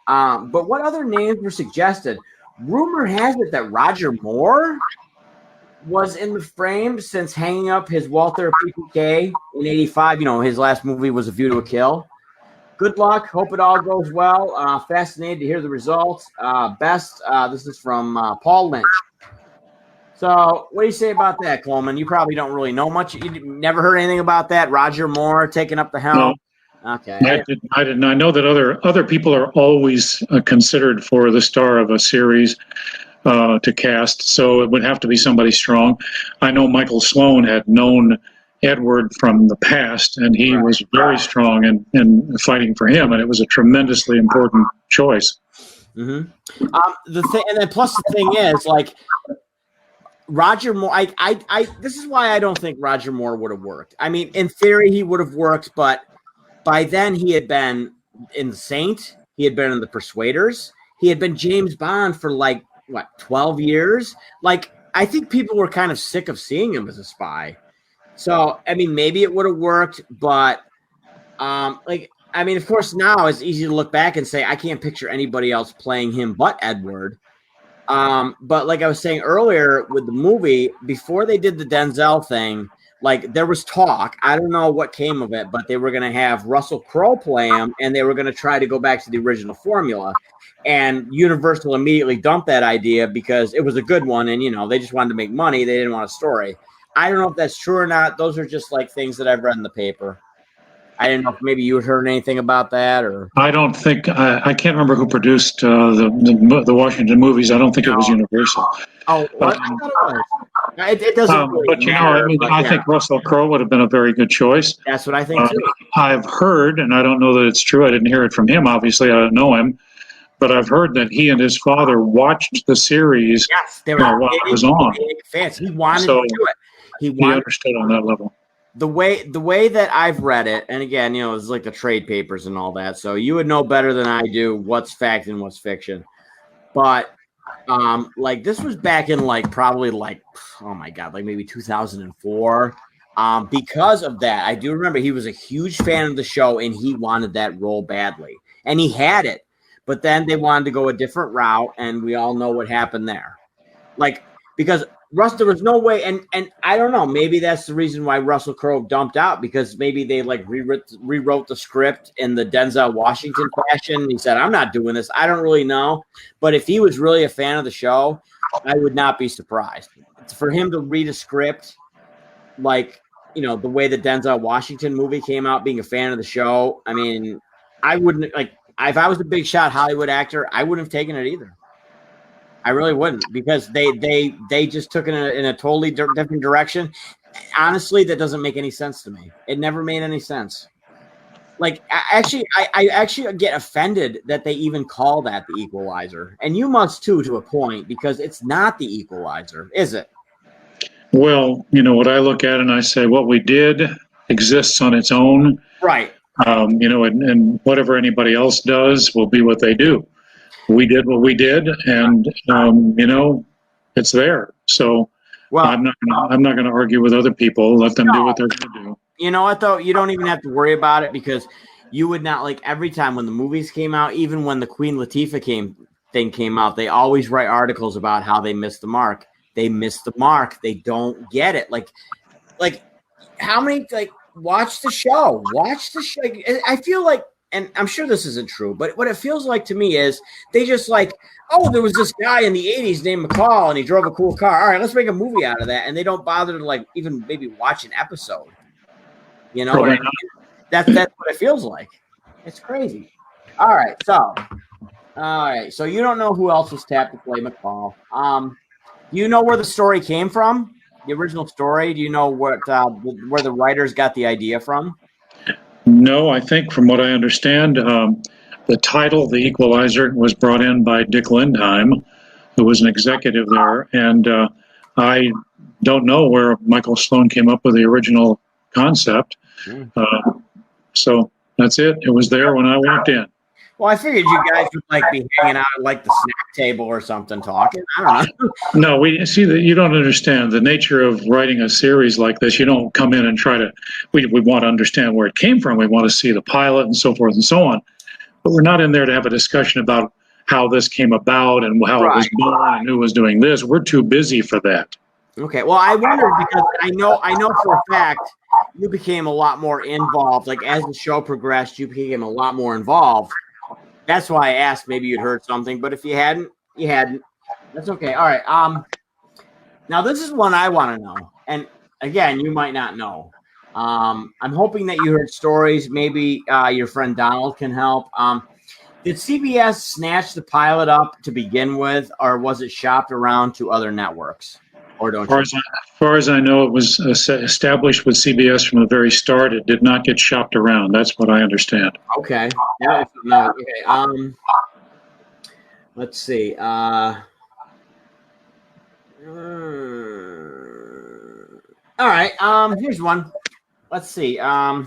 But what other names were suggested? Rumor has it that Roger Moore was in the frame since hanging up his Walther PPK in 85. His last movie was A View to a Kill. Good luck. Hope it all goes well. Fascinated to hear the results. Best. This is from Paul Lynch. So what do you say about that, Coleman? You probably don't really know much. You never heard anything about that? Roger Moore taking up the helm? No. Okay. I didn't. I know that other people are always considered for the star of a series to cast, so it would have to be somebody strong. I know Michael Sloan had known Edward from the past, and he was very strong in fighting for him, and it was a tremendously important choice. Mm-hmm. And then plus the thing is, Roger Moore, this is why I don't think Roger Moore would have worked. I mean, in theory, he would have worked, but by then, he had been in The Saint. He had been in The Persuaders. He had been James Bond for 12 years? I think people were kind of sick of seeing him as a spy. So, I mean, maybe it would have worked, but, of course, now it's easy to look back and say, I can't picture anybody else playing him but Edward. But like I was saying earlier with the movie, before they did the Denzel thing, there was talk. I don't know what came of it, but they were going to have Russell Crowe play him, and they were going to try to go back to the original formula. And Universal immediately dumped that idea because it was a good one, and, they just wanted to make money. They didn't want a story. I don't know if that's true or not. Those are just, things that I've read in the paper. I didn't know if maybe you had heard anything about that, or I don't think I can't remember who produced the Washington movies. I don't think it was Universal. Oh, what? I thought it was. It doesn't. Really matter, I think Russell Crowe would have been a very good choice. That's what I think too. I've heard, and I don't know that it's true. I didn't hear it from him. Obviously, I don't know him, but I've heard that he and his father watched the series. Yes, they were while it was on. Big fans. He wanted to do it. He understood on that level. The way that I've read it, and again, it's like the trade papers and all that, so you would know better than I do what's fact and what's fiction. But this was back in probably oh my God, maybe 2004. Because of that, I do remember he was a huge fan of the show and he wanted that role badly, and he had it. But then they wanted to go a different route, and we all know what happened there. Because there was no way, and I don't know, maybe that's the reason why Russell Crowe dumped out, because maybe they rewrote the script in the Denzel Washington fashion. He said, I'm not doing this. I don't really know. But if he was really a fan of the show, I would not be surprised. For him to read a script the way the Denzel Washington movie came out, being a fan of the show. I mean, I wouldn't if I was a big shot Hollywood actor, I wouldn't have taken it either. I really wouldn't, because they just took it in a totally different direction. Honestly, that doesn't make any sense to me. It never made any sense. Like, I actually get offended that they even call that the Equalizer. And you must too, to a point, because it's not the Equalizer, is it? Well, what I look at and I say, what we did exists on its own. Right. And whatever anybody else does will be what they do. We did what we did, and it's there. So I'm not going to argue with other people. Let them do what they're going to do. You know what, though? You don't even have to worry about it, because you would not, like, every time when the movies came out, even when the Queen Latifah thing came out, they always write articles about how they missed the mark. They missed the mark. They don't get it. Like how many, watch the show. Watch the show. I feel like, and I'm sure this isn't true, but what it feels like to me is they just there was this guy in the 80s named McCall, and he drove a cool car. All right, let's make a movie out of that. And they don't bother to, even maybe watch an episode. You know what I mean? That's what it feels like. It's crazy. All right, so you don't know who else was tapped to play McCall. Do you know where the story came from? The original story? Do you know where the writers got the idea from? No, I think from what I understand, the title, The Equalizer, was brought in by Dick Lindheim, who was an executive there. And I don't know where Michael Sloan came up with the original concept. So that's it. It was there when I walked in. Well, I figured you guys would be hanging out at the snack table or something talking. I don't know. No, we see that you don't understand the nature of writing a series like this. You don't come in and try to. We want to understand where it came from. We want to see the pilot and so forth and so on. But we're not in there to have a discussion about how this came about and how it was born and who was doing this. We're too busy for that. Okay. Well, I wondered, because I know for a fact you became a lot more involved. As the show progressed, you became a lot more involved. That's why I asked. Maybe you'd heard something, but if you hadn't, you hadn't. That's okay. All right. Now this is one I want to know, and again, you might not know. I'm hoping that you heard stories. Maybe your friend Donald can help. Did CBS snatch the pilot up to begin with, or was it shopped around to other networks? Or don't as far as I know, it was established with CBS from the very start. It did not get shopped around. That's what I understand. Okay. Yeah. No, okay. Let's see. All right. Here's one. Let's see. All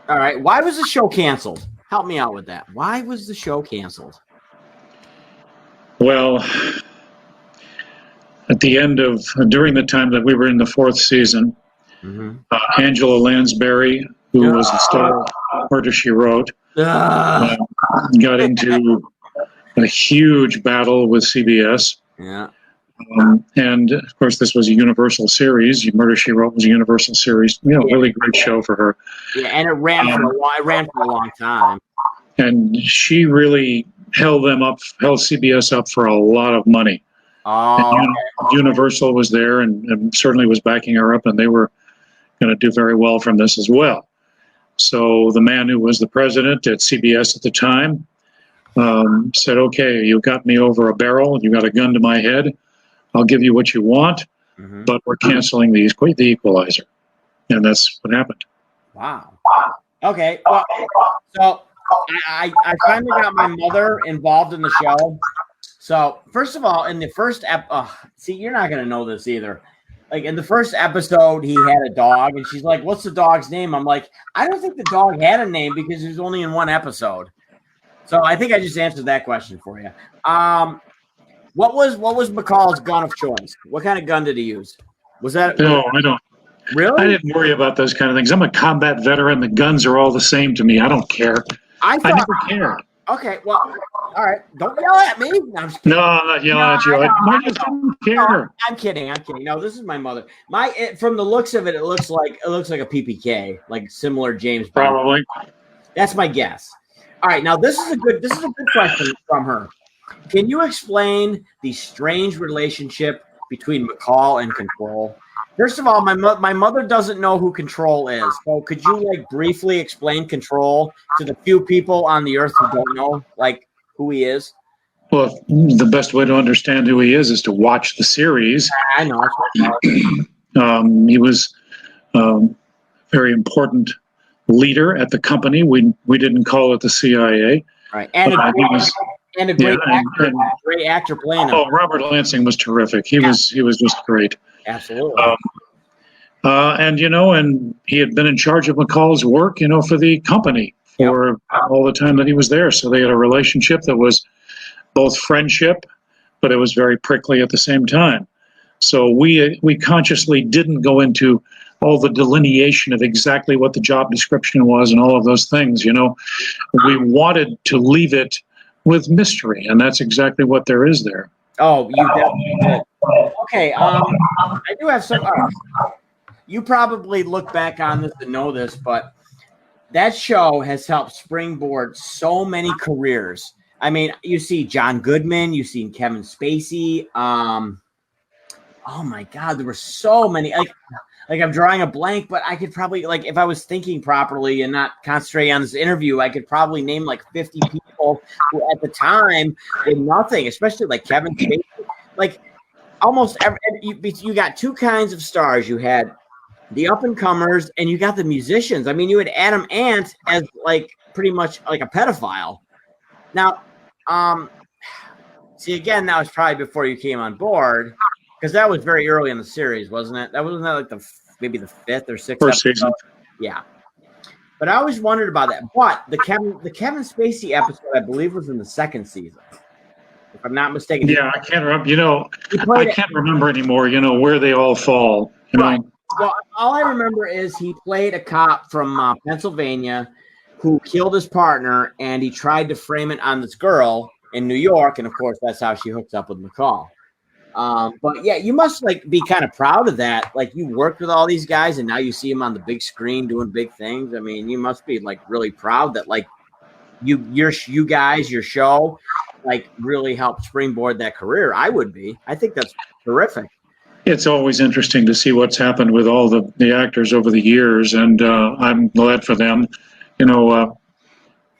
right. Why was the show canceled? Help me out with that. Why was the show canceled? Well, at the end of, during the time that we were in the fourth season, Angela Lansbury, who was the star of Murder, She Wrote, got into a huge battle with CBS. Yeah. And of course, this was a Universal series. Murder, She Wrote was a Universal series. Really great show for her. Yeah, and it ran for a long time. And she really held CBS up for a lot of money. And Universal was there and certainly was backing her up, and they were going to do very well from this as well. So the man who was the president at CBS at the time said, okay, you got me over a barrel, you got a gun to my head, I'll give you what you want, but we're canceling the Equalizer. And that's what happened. Wow. Okay. Well, so I finally got my mother involved in the show. So first of all, in the first see, you're not going to know this either. In the first episode, he had a dog, and she's like, what's the dog's name? I'm like, I don't think the dog had a name because he was only in one episode. So I think I just answered that question for you. What was McCall's gun of choice? What kind of gun did he use? Was that? No, I don't. Really? I didn't worry about those kind of things. I'm a combat veteran. The guns are all the same to me. I don't care. I never cared. Okay, well, all right. Don't yell at me. No, I'm not yelling at you. I just don't care. I'm kidding. No, this is my mother. From the looks of it, it looks like a PPK, similar James Bond. Probably. That's my guess. All right, now this is a good question from her. Can you explain the strange relationship between McCall and Control. First of all, my mother doesn't know who Control is. So could you like briefly explain Control to the few people on the earth who don't know like who he is? Well, the best way to understand who he is to watch the series. I know. He was a very important leader at the company. We didn't call it the CIA. Right, and a great actor playing him. Oh, Robert Lansing was terrific. He was just great. Absolutely. And he had been in charge of McCall's work, for the company for all the time that he was there. So they had a relationship that was both friendship, but it was very prickly at the same time. So we consciously didn't go into all the delineation of exactly what the job description was and all of those things. We wanted to leave it with mystery, and that's exactly what there is there. Oh, you definitely did. Okay, I do have some. You probably look back on this and know this, but that show has helped springboard so many careers. I mean, you see John Goodman, you've seen Kevin Spacey. Oh my God, there were so many. Like I'm drawing a blank, but I could probably, like, if I was thinking properly and not concentrating on this interview, I could probably name like 50 people who at the time did nothing, especially like Kevin Spacey. Like almost every, you got two kinds of stars. You had the up and comers and you got the musicians. I mean, you had Adam Ant as like pretty much like a pedophile. Now, see, again, that was probably before you came on board, because that was very early in the series, wasn't it? Wasn't that like maybe the fifth or sixth first season? Yeah. But I always wondered about that. But the Kevin Spacey episode, I believe, was in the second season, if I'm not mistaken. Yeah, I can't remember. I can't remember anymore. Where they all fall. Right. Well, all I remember is he played a cop from Pennsylvania who killed his partner, and he tried to frame it on this girl in New York, and of course, that's how she hooked up with McCall. But yeah, you must like be kind of proud of that. Like you worked with all these guys, and now you see them on the big screen doing big things. I mean, you must be like really proud that like you guys, your show, like really helped springboard that career. I would be. I think that's terrific. It's always interesting to see what's happened with all the actors over the years, and I'm glad for them.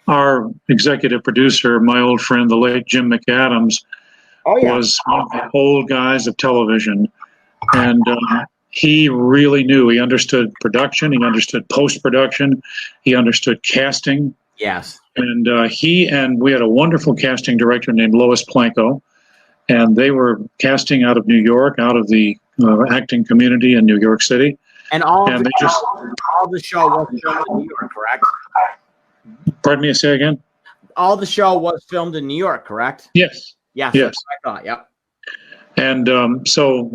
Our executive producer, my old friend, the late Jim McAdams, was one of the old guys of television. And he really knew. He understood production. He understood post-production. He understood casting. Yes. And we had a wonderful casting director named Lois Planko. And they were casting out of New York, out of the acting community in New York City. And all the show was filmed in New York, correct? Pardon me, say again? All the show was filmed in New York, correct? Yes. Yes. Yes. That's what I thought, yep. And so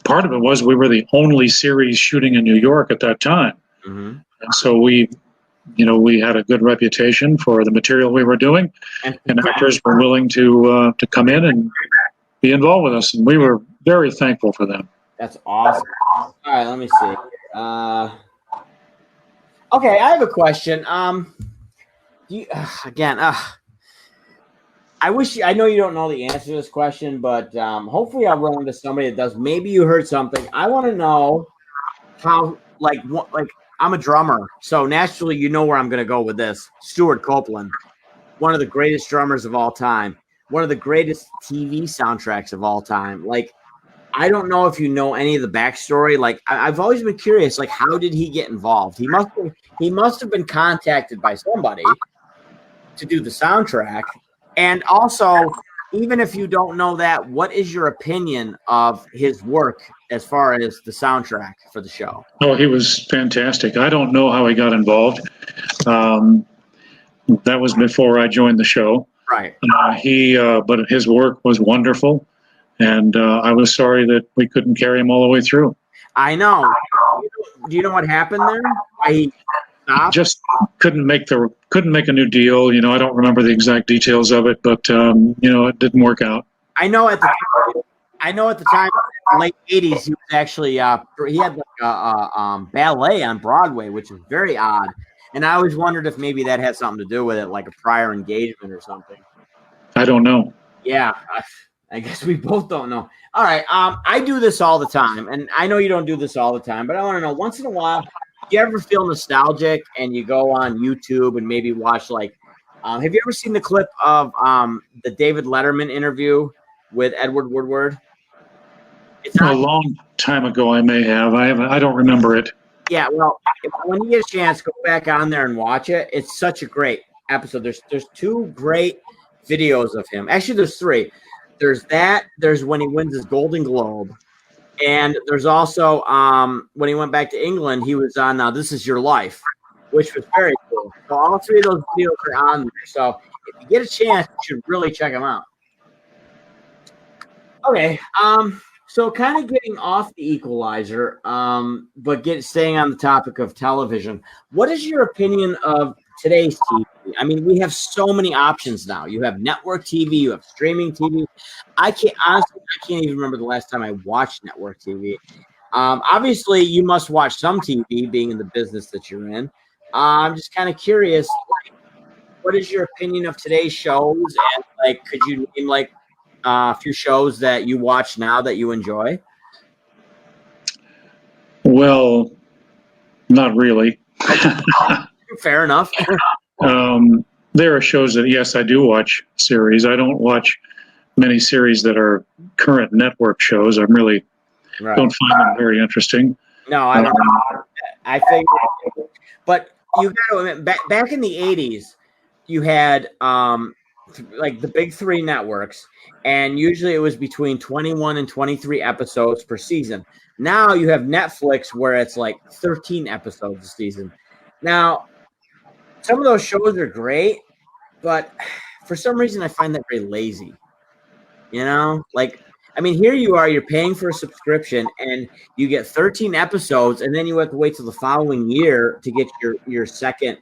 part of it was we were the only series shooting in New York at that time. Mm-hmm. And so we had a good reputation for the material we were doing, and actors were willing to come in and be involved with us, and we were very thankful for them. That's awesome. All right, let me see. Okay, I have a question. I know you don't know the answer to this question, but hopefully I'll run into somebody that does. Maybe you heard something. I want to know how, I'm a drummer, so naturally you know where I'm going to go with this. Stuart Copeland, one of the greatest drummers of all time, one of the greatest TV soundtracks of all time. Like, I don't know if you know any of the backstory. Like, I've always been curious, like, how did he get involved? He must have been contacted by somebody to do the soundtrack. And also, even if you don't know that, what is your opinion of his work as far as the soundtrack for the show? Oh, he was fantastic. I don't know how he got involved. That was before I joined the show. Right. But his work was wonderful, and I was sorry that we couldn't carry him all the way through. I know. Do you know what happened there? He stopped? Just couldn't make a new deal. I don't remember the exact details of it, but it didn't work out. I know at the time, late '80s, he was actually he had like a ballet on Broadway, which is very odd. And I always wondered if maybe that had something to do with it, like a prior engagement or something. I don't know. Yeah, I guess we both don't know. All right. I do this all the time, and I know you don't do this all the time, but I want to know, once in a while, do you ever feel nostalgic and you go on YouTube and maybe watch have you ever seen the clip of the David Letterman interview with Edward Woodward? It's a long time ago. I may have. I don't remember it. Yeah. Well, when you get a chance, go back on there and watch it. It's such a great episode. There's 2 great videos of him. Actually, there's 3. There's that. There's when he wins his Golden Globe, and there's also when he went back to England. He was on This Is Your Life, which was very cool. So all 3 of those videos are on there. So if you get a chance, you should really check them out. Okay. So kind of getting off the Equalizer, but staying on the topic of television. What is your opinion of today's TV? I mean, we have so many options now. You have network TV, you have streaming TV. I can't even remember the last time I watched network TV. Obviously, you must watch some TV, being in the business that you're in. I'm just kind of curious, what is your opinion of today's shows? And could you name a few shows that you watch now that you enjoy? Well, not really. Fair enough. There are shows that, yes, I do watch series. I don't watch many series that are current network shows. I really don't find them very interesting. No, I don't know. I think, but you got to admit, back in the 80s, you had the big 3 networks, and usually it was between 21 and 23 episodes per season. Now you have Netflix where it's 13 episodes a season. Now, some of those shows are great, but for some reason I find that very lazy. You know, here you are, you're paying for a subscription and you get 13 episodes, and then you have to wait till the following year to get your second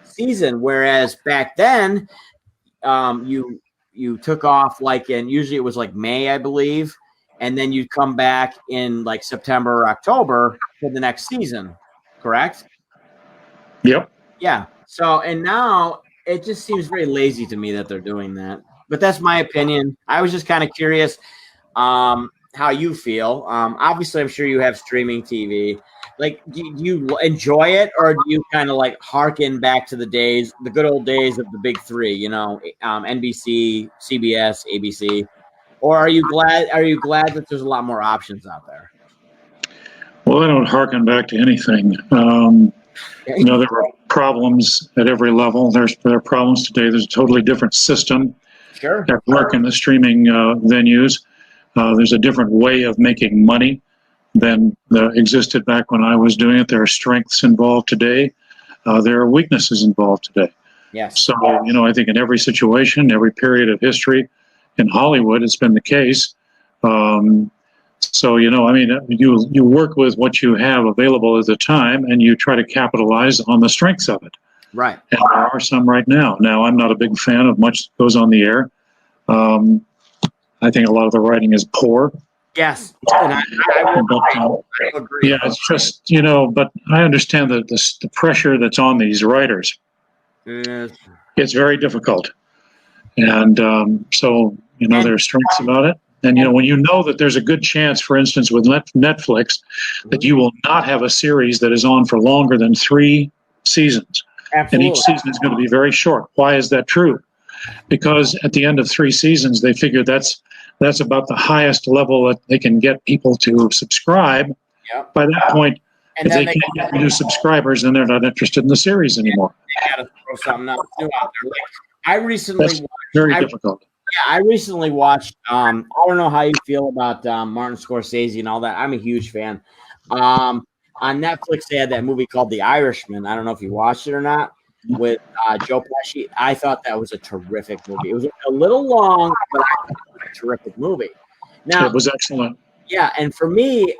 season. Whereas back then, you took off usually it was May, I believe, and then you'd come back in September or October for the next season, correct? Yep. Yeah. So, and now it just seems very lazy to me that they're doing that. But that's my opinion. I was just kind of curious how you feel. Obviously, I'm sure you have streaming TV. Do you enjoy it, or do you kind of harken back to the good old days of the big 3? NBC, CBS, ABC, or are you glad that there's a lot more options out there? Well, I don't harken back to anything. There are problems at every level. There are problems today. There's a totally different system at work in the streaming venues. There's a different way of making money than existed back when I was doing it. There are strengths involved today. There are weaknesses involved today. Yes. So, I think in every situation, every period of history in Hollywood, it's been the case. So, you work with what you have available at the time, and you try to capitalize on the strengths of it. Right. And there are some right now. Now, I'm not a big fan of much that goes on the air. I think a lot of the writing is poor. Yes. And I agree. Yeah, it's just, but I understand the pressure that's on these writers. Yes. It's very difficult. And so, there are strengths about it. And, when you know that there's a good chance, for instance, with Netflix, that you will not have a series that is on for longer than 3 seasons. Absolutely. And each season is going to be very short. Why is that true? Because at the end of 3 seasons, they figure that's about the highest level that they can get people to subscribe. Yep. By that point, if they can't get new subscribers, then they're not interested in the series anymore. They got to throw something else new out there. I recently That's very difficult. Yeah, I recently watched. I don't know how you feel about Martin Scorsese and all that. I'm a huge fan. On Netflix, they had that movie called The Irishman. I don't know if you watched it or not, with Joe Pesci. I thought that was a terrific movie. It was a little long, but I thought it was a terrific movie. Now, it was excellent. Yeah, and for me,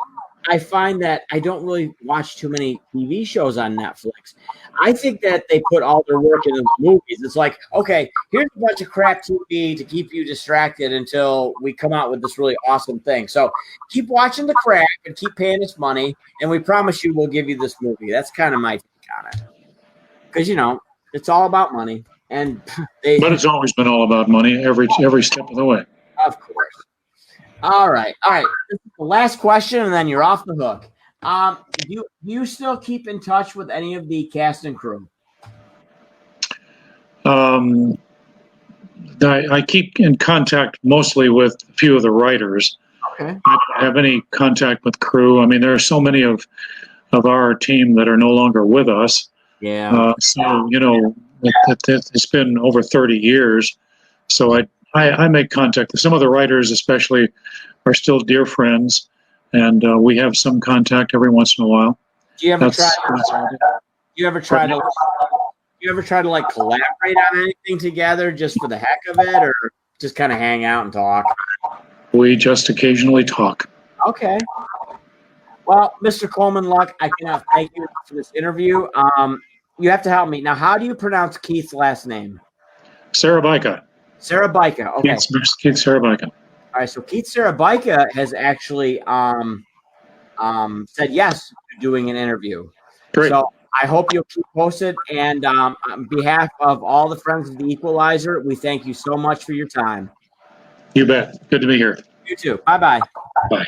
I find that I don't really watch too many TV shows on Netflix. I think that they put all their work into the movies. It's like, okay, here's a bunch of crap TV to keep you distracted until we come out with this really awesome thing. So keep watching the crap and keep paying us money, and we promise you we'll give you this movie. That's kind of my take on it. Because, it's all about money. But it's always been all about money every step of the way. Of course. All right. This is the last question, and then you're off the hook. Do you still keep in touch with any of the cast and crew? I keep in contact mostly with a few of the writers. Okay. I don't have any contact with crew. I mean, there are so many of our team that are no longer with us. Yeah. So it's been over 30 years. So I make contact with some of the writers, especially, are still dear friends, and we have some contact every once in a while. Do you ever try to like collaborate on anything together just for the heck of it, or just kind of hang out and talk? We just occasionally talk. Okay. Well, Mr. Coleman Luck, I cannot thank you for this interview. You have to help me now. How do you pronounce Keith's last name? Sarabica. Sarabica. Okay. Keith Sarabica. All right. So Keith Sarabica has actually said yes to doing an interview. Great. So I hope you'll keep posted. And on behalf of all the friends of the Equalizer, we thank you so much for your time. You bet. Good to be here. You too. Bye-bye. Bye.